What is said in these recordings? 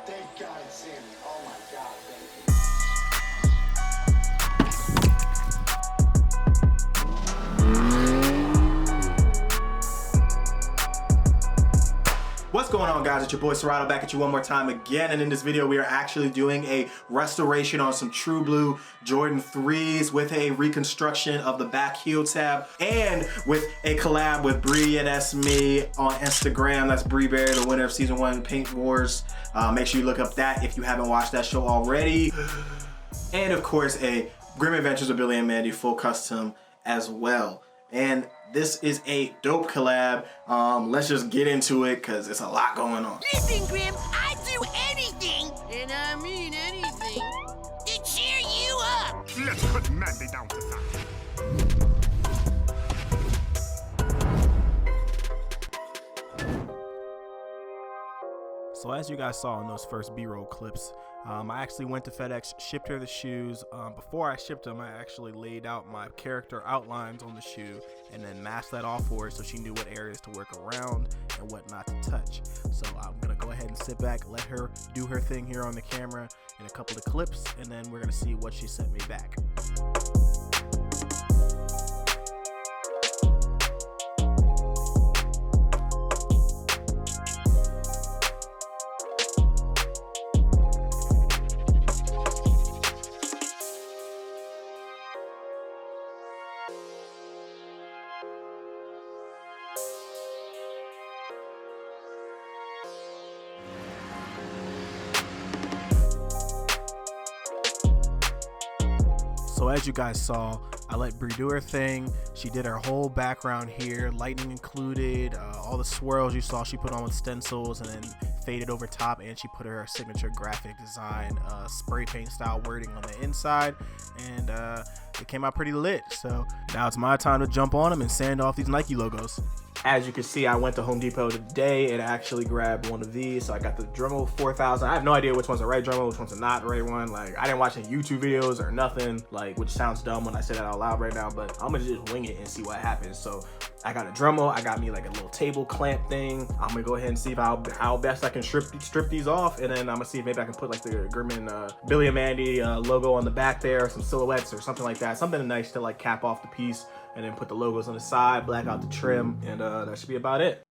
Thank God it's Sammy. Oh my God, thank you. What's going on, guys? It's your boy Sierato back at you one more time again, and in this video we are actually doing a restoration on some True Blue Jordan 3s with a reconstruction of the back heel tab and with a collab with Bree, and that's me on Instagram. That's Breanna Berry, the winner of season 1 Paint Wars. Make sure you look up that if you haven't watched that show already. And of course a Grim Adventures of Billy and Mandy full custom as well. And this is a dope collab. Let's just get into it because it's a lot going on. Listen, Grim, I do anything, and I mean anything, to cheer you up. Let's put Mandy down to that. So as you guys saw in those first B-roll clips, I actually went to FedEx, shipped her the shoes. Before I shipped them, I actually laid out my character outlines on the shoe and then masked that off for her so she knew what areas to work around and what not to touch. So I'm gonna go ahead and sit back, let her do her thing here on the camera in a couple of clips, and then we're gonna see what she sent me back. So as you guys saw, I let Bree do her thing. She did her whole background here, lightning included, all the swirls you saw she put on with stencils and then faded over top, and she put her signature graphic design, spray paint style wording on the inside, and it came out pretty lit. So now it's my time to jump on them and sand off these Nike logos. As you can see, I went to Home Depot today and actually grabbed one of these. So I got the Dremel 4000. I have no idea which one's the right Dremel, which one's not the right one. Like, I didn't watch any YouTube videos or nothing, like, which sounds dumb when I say that out loud right now, but I'm gonna just wing it and see what happens. So I got a Dremel, I got me like a little table clamp thing. I'm gonna go ahead and see if how best I can strip these off, and then I'm gonna see if maybe I can put like the German Billy and Mandy logo on the back there, some silhouettes or something like that. Something nice to like cap off the piece, and then put the logos on the side, black out the trim, and that should be about it.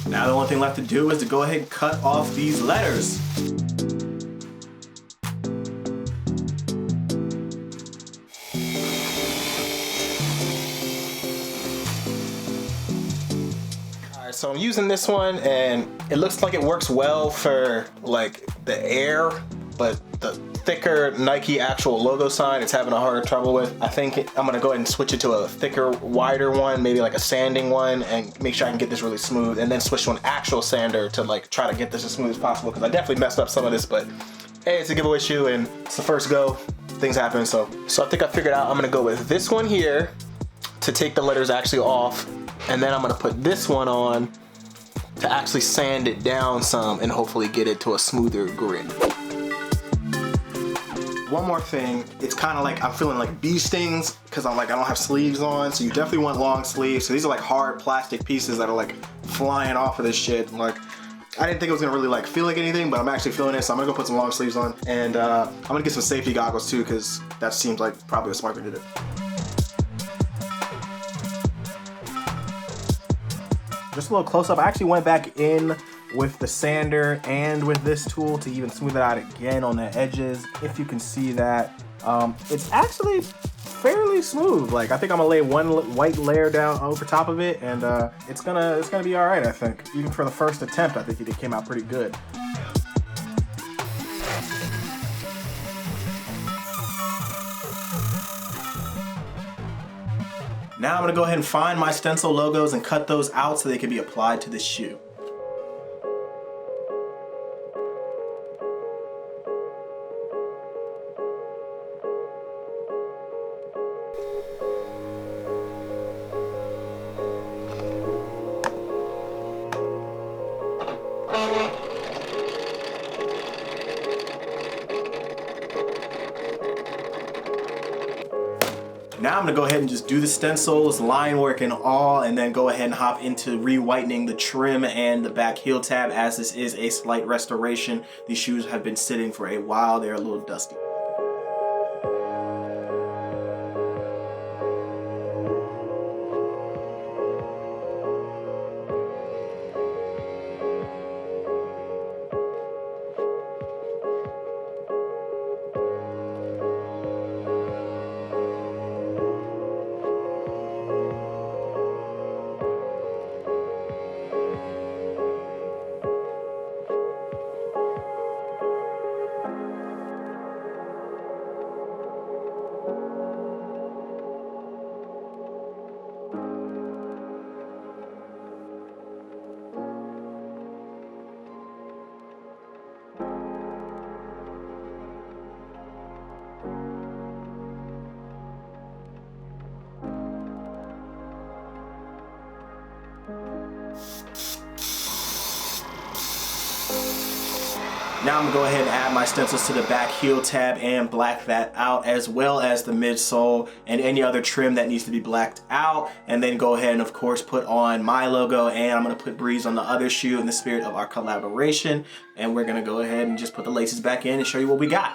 Now the only thing left to do is to go ahead and cut off these letters. So I'm using this one, and it looks like it works well for like the air, but the thicker Nike actual logo sign it's having a harder trouble with. I think I'm gonna go ahead and switch it to a thicker, wider one, maybe like a sanding one, and make sure I can get this really smooth, and then switch to an actual sander to like try to get this as smooth as possible, because I definitely messed up some of this, but hey, it's a giveaway shoe and it's the first go. Things happen, so I think I figured out I'm gonna go with this one here to take the letters actually off, and then I'm gonna put this one on to actually sand it down some and hopefully get it to a smoother grit. One more thing, it's kind of like I'm feeling like bee stings because I don't have sleeves on, so you definitely want long sleeves. So these are like hard plastic pieces that are like flying off of this shit. Like, I didn't think it was gonna really like feel like anything, but I'm actually feeling it, so I'm gonna go put some long sleeves on, and I'm gonna get some safety goggles too, because that seems like probably a smart thing to do. Just a little close up. I actually went back in with the sander and with this tool to even smooth it out again on the edges. If you can see that, it's actually fairly smooth. Like, I think I'm gonna lay one white layer down over top of it, and it's gonna be all right. I think even for the first attempt, I think it came out pretty good. Now I'm gonna go ahead and find my stencil logos and cut those out so they can be applied to the shoe. now I'm gonna go ahead and just do the stencils, line work and all, and then go ahead and hop into re-whitening the trim and the back heel tab, as this is a slight restoration. These shoes have been sitting for a while, they're a little dusty. Now I'm gonna go ahead and add my stencils to the back heel tab and black that out, as well as the midsole and any other trim that needs to be blacked out. And then go ahead and of course put on my logo, and I'm gonna put Breeze on the other shoe in the spirit of our collaboration. And we're gonna go ahead and just put the laces back in and show you what we got.